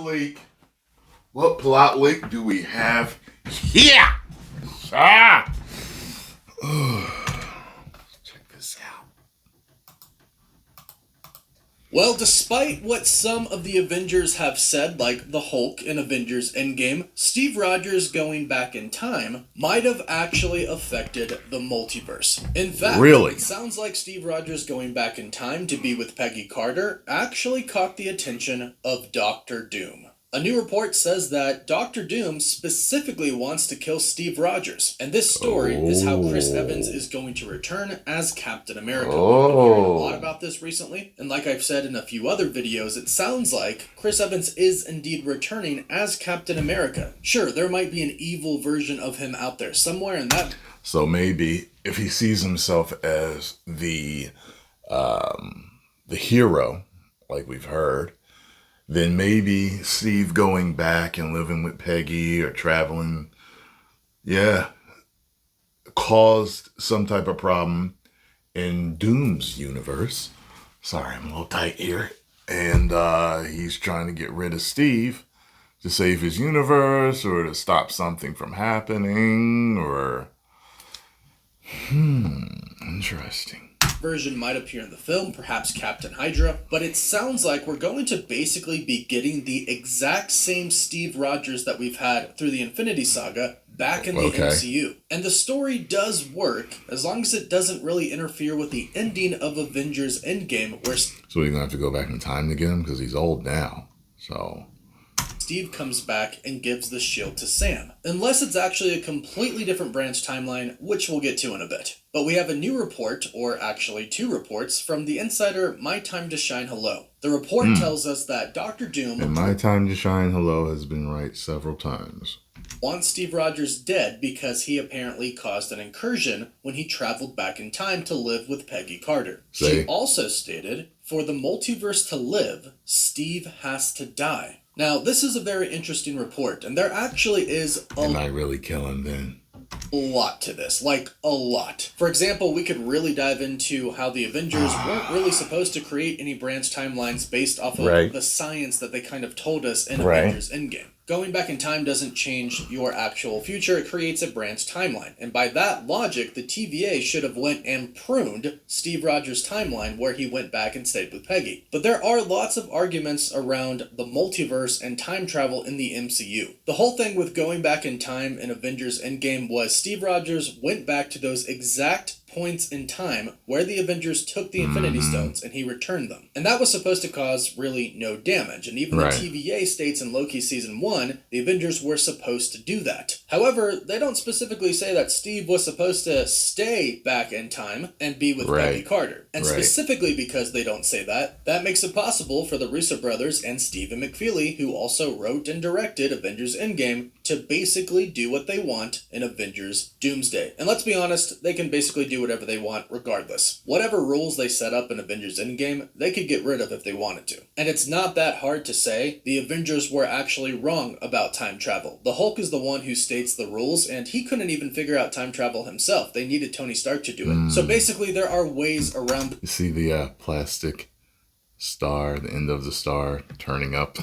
leak? What plot leak do we have here? Ah! Check this out. Well, despite what some of the Avengers have said, like the Hulk in Avengers Endgame, Steve Rogers going back in time might have actually affected the multiverse. In fact, Really? It sounds like Steve Rogers going back in time to be with Peggy Carter actually caught the attention of Doctor Doom. A new report says that Doctor Doom specifically wants to kill Steve Rogers, and this story is how Chris Evans is going to return as Captain America. We've been hearing a lot about this recently, and like I've said in a few other videos, it sounds like Chris Evans is indeed returning as Captain America. Sure, there might be an evil version of him out there somewhere, and that... So maybe if he sees himself as the hero, like we've heard, then maybe Steve going back and living with Peggy or traveling, caused some type of problem in Doom's universe. Sorry, I'm a little tight here. And he's trying to get rid of Steve to save his universe or to stop something from happening or... interesting. Version might appear in the film, perhaps Captain Hydra, but it sounds like we're going to basically be getting the exact same Steve Rogers that we've had through the Infinity Saga back in the MCU. And the story does work, as long as it doesn't really interfere with the ending of Avengers Endgame, where... So we're going to have to go back in time to get him, because he's old now, so... Steve comes back and gives the shield to Sam. Unless it's actually a completely different branch timeline, which we'll get to in a bit. But we have a new report, or actually two reports, from the insider My Time to Shine Hello. The report tells us that Doctor Doom... And My Time to Shine Hello has been right several times. ...wants Steve Rogers dead because he apparently caused an incursion when he traveled back in time to live with Peggy Carter. She also stated, for the multiverse to live, Steve has to die. Now, this is a very interesting report, and there actually is Can I really kill him then? A lot to this, like a lot. For example, we could really dive into how the Avengers weren't really supposed to create any branch timelines based off of the science that they kind of told us in Avengers Endgame. Going back in time doesn't change your actual future, it creates a branch timeline. And by that logic, the TVA should have went and pruned Steve Rogers' timeline where he went back and stayed with Peggy. But there are lots of arguments around the multiverse and time travel in the MCU. The whole thing with going back in time in Avengers Endgame was Steve Rogers went back to those exact points in time where the Avengers took the Infinity Stones and he returned them. And that was supposed to cause really no damage. And even the TVA states in Loki Season 1, the Avengers were supposed to do that. However, they don't specifically say that Steve was supposed to stay back in time and be with Peggy Carter. And specifically because they don't say that, that makes it possible for the Russo brothers and Stephen McFeely, who also wrote and directed Avengers Endgame, to basically do what they want in Avengers Doomsday. And let's be honest, they can basically do whatever they want regardless. Whatever rules they set up in Avengers Endgame, they could get rid of if they wanted to. And it's not that hard to say the Avengers were actually wrong about time travel. The Hulk is the one who states the rules, and he couldn't even figure out time travel himself. They needed Tony Stark to do it. So basically there are ways around... You see the plastic star, the end of the star turning up?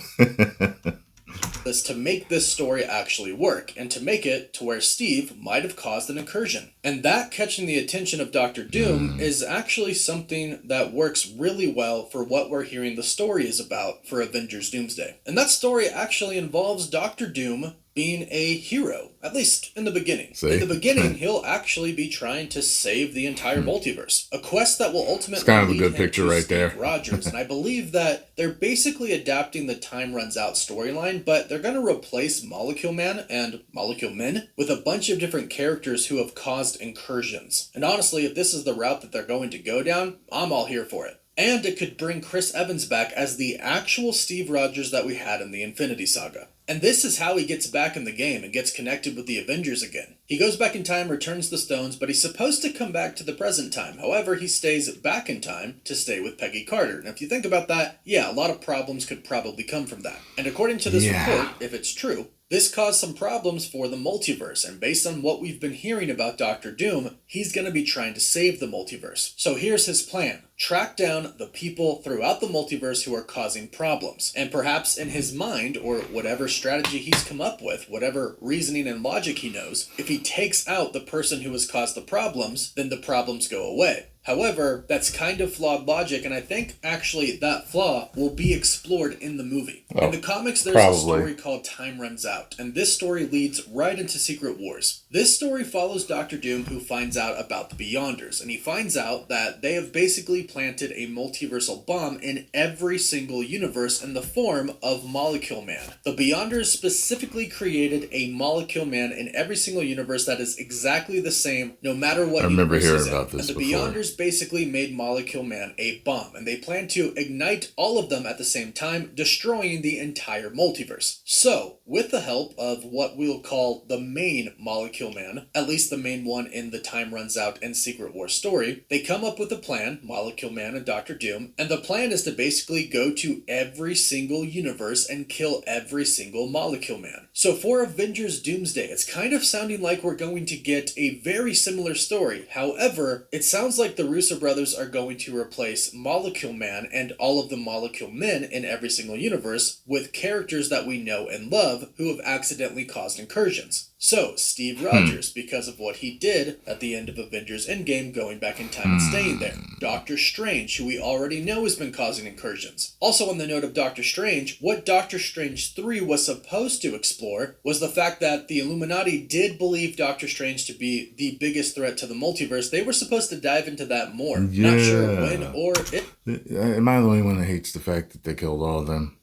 This to make this story actually work, and to make it to where Steve might have caused an incursion. And that catching the attention of Doctor Doom is actually something that works really well for what we're hearing the story is about for Avengers Doomsday. And that story actually involves Doctor Doom being a hero, at least in the beginning. In the beginning, he'll actually be trying to save the entire multiverse. A quest that will ultimately it's kind of a good lead picture him to right there. Steve Rogers. And I believe that they're basically adapting the Time Runs Out storyline, but they're going to replace Molecule Man and Molecule Men with a bunch of different characters who have caused incursions. And honestly, if this is the route that they're going to go down, I'm all here for it. And it could bring Chris Evans back as the actual Steve Rogers that we had in the Infinity Saga. And this is how he gets back in the game and gets connected with the Avengers again. He goes back in time, returns the stones, but he's supposed to come back to the present time. However, he stays back in time to stay with Peggy Carter. And if you think about that, yeah, a lot of problems could probably come from that. And according to this report, if it's true, this caused some problems for the multiverse, and based on what we've been hearing about Doctor Doom, he's going to be trying to save the multiverse. So here's his plan. Track down the people throughout the multiverse who are causing problems. And perhaps in his mind, or whatever strategy he's come up with, whatever reasoning and logic he knows, if he takes out the person who has caused the problems, then the problems go away. However, that's kind of flawed logic, and I think actually that flaw will be explored in the movie. In the comics, there's a story called Time Runs Out, and this story leads right into Secret Wars. This story follows Doctor Doom, who finds out about the Beyonders, and he finds out that they have basically planted a multiversal bomb in every single universe in the form of Molecule Man. The Beyonders specifically created a Molecule Man in every single universe that is exactly the same, no matter what universe he's in. And the Beyonders basically made Molecule Man a bomb, and they plan to ignite all of them at the same time, destroying the entire multiverse. So, with the help of what we'll call the main Molecule Man, at least the main one in the Time Runs Out and Secret War story, they come up with a plan, Molecule Man and Doctor Doom, and the plan is to basically go to every single universe and kill every single Molecule Man. So for Avengers Doomsday, it's kind of sounding like we're going to get a very similar story. However, it sounds like the Russo brothers are going to replace Molecule Man and all of the Molecule Men in every single universe with characters that we know and love who have accidentally caused incursions. So, Steve Rogers, because of what he did at the end of Avengers Endgame, going back in time and staying there. Doctor Strange, who we already know has been causing incursions. Also on the note of Doctor Strange, what Doctor Strange 3 was supposed to explore was the fact that the Illuminati did believe Doctor Strange to be the biggest threat to the multiverse. They were supposed to dive into that more. Not sure when or if. Am I the only one that hates the fact that they killed all of them?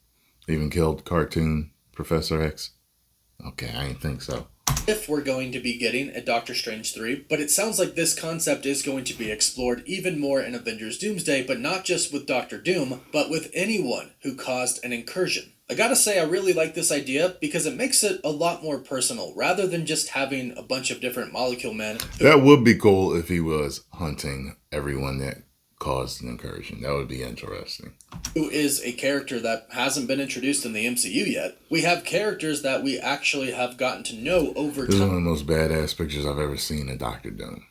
They even killed cartoon Professor X? Okay, I didn't think so. If we're going to be getting a Doctor Strange 3, but it sounds like this concept is going to be explored even more in Avengers Doomsday, but not just with Doctor Doom, but with anyone who caused an incursion. I gotta say, I really like this idea because it makes it a lot more personal, rather than just having a bunch of different Molecule Men. That would be cool if he was hunting everyone that caused an incursion. That would be interesting. Who is a character that hasn't been introduced in the MCU yet. We have characters that we actually have gotten to know over time. This is one of the most badass pictures I've ever seen of Doctor Doom.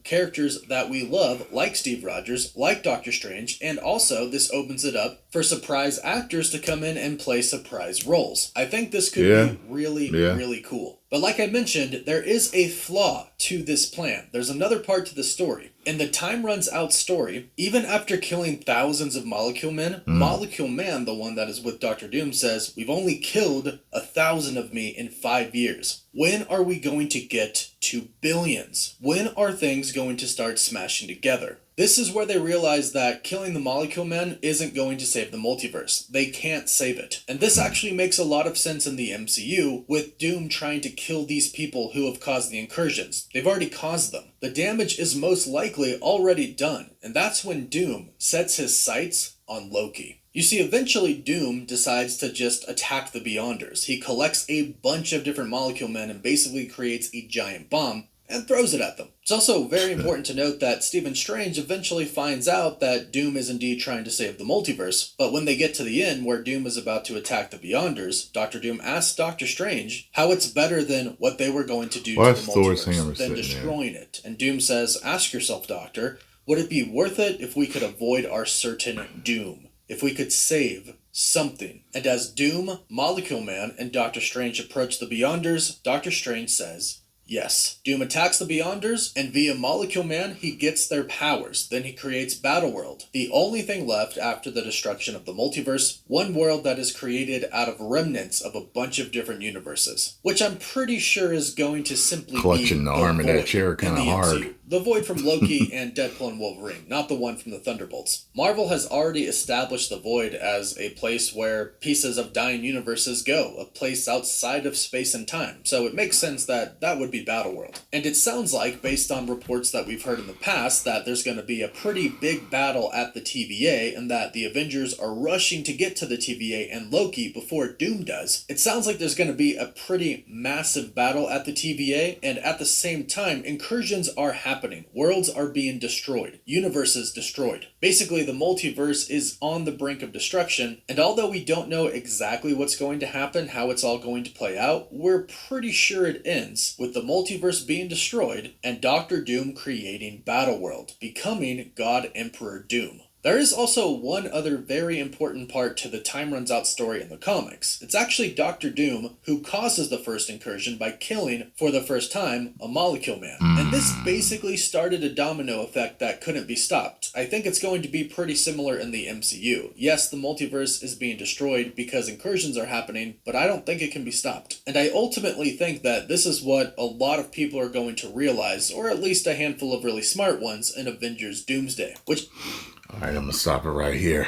Characters that we love, like Steve Rogers, like Doctor Strange, and also this opens it up for surprise actors to come in and play surprise roles. I think this could be really cool. But like I mentioned, there is a flaw to this plan. There's another part to the story. In the Time Runs Out story, even after killing thousands of Molecule Men, Molecule Man, the one that is with Doctor Doom, says, "We've only killed 1,000 of me in 5 years. When are we going to get to billions? When are things going to start smashing together?" This is where they realize that killing the Molecule Men isn't going to save the multiverse. They can't save it. And this actually makes a lot of sense in the MCU, with Doom trying to kill these people who have caused the incursions. They've already caused them. The damage is most likely already done, and that's when Doom sets his sights on Loki. You see, eventually Doom decides to just attack the Beyonders. He collects a bunch of different Molecule Men and basically creates a giant bomb and throws it at them. It's also very important to note that Stephen Strange eventually finds out that Doom is indeed trying to save the multiverse, but when they get to the end where Doom is about to attack the Beyonders, Dr. Doom asks Doctor Strange how it's better than what they were going to do to the multiverse, than destroying it. And Doom says, "Ask yourself, Doctor, would it be worth it if we could avoid our certain doom? If we could save something?" And as Doom, Molecule Man, and Doctor Strange approach the Beyonders, Doctor Strange says, yes. Doom attacks the Beyonders, and via Molecule Man, he gets their powers. Then he creates Battleworld, the only thing left after the destruction of the multiverse, one world that is created out of remnants of a bunch of different universes, which I'm pretty sure is going to simply clutching the arm of that chair kind of hard. The Void from Loki and Deadpool and Wolverine, not the one from the Thunderbolts. Marvel has already established the Void as a place where pieces of dying universes go, a place outside of space and time, so it makes sense that that would be be Battleworld. And it sounds like, based on reports that we've heard in the past, that there's going to be a pretty big battle at the TVA, and that the Avengers are rushing to get to the TVA and Loki before Doom does. It sounds like there's going to be a pretty massive battle at the TVA, and at the same time, incursions are happening. Worlds are being destroyed. Universes destroyed. Basically, the multiverse is on the brink of destruction, and although we don't know exactly what's going to happen, how it's all going to play out, we're pretty sure it ends with the multiverse being destroyed and Doctor Doom creating Battleworld, becoming God Emperor Doom. There is also one other very important part to the Time Runs Out story in the comics. It's actually Doctor Doom who causes the first incursion by killing, for the first time, a Molecule Man. And this basically started a domino effect that couldn't be stopped. I think it's going to be pretty similar in the MCU. Yes, the multiverse is being destroyed because incursions are happening, but I don't think it can be stopped. And I ultimately think that this is what a lot of people are going to realize, or at least a handful of really smart ones, in Avengers Doomsday. All right, I'm going to stop it right here.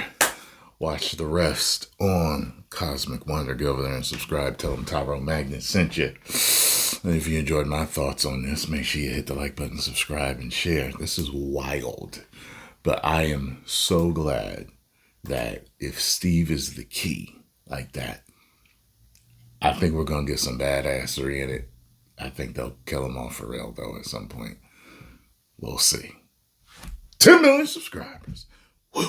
Watch the rest on Cosmic Wonder. Go over there and subscribe. Tell them Tyrone Magnus sent you. And if you enjoyed my thoughts on this, make sure you hit the like button, subscribe, and share. This is wild. But I am so glad that if Steve is the key like that, I think we're going to get some badassery in it. I think they'll kill him off for real, though, at some point. We'll see. 10 million subscribers. Woo!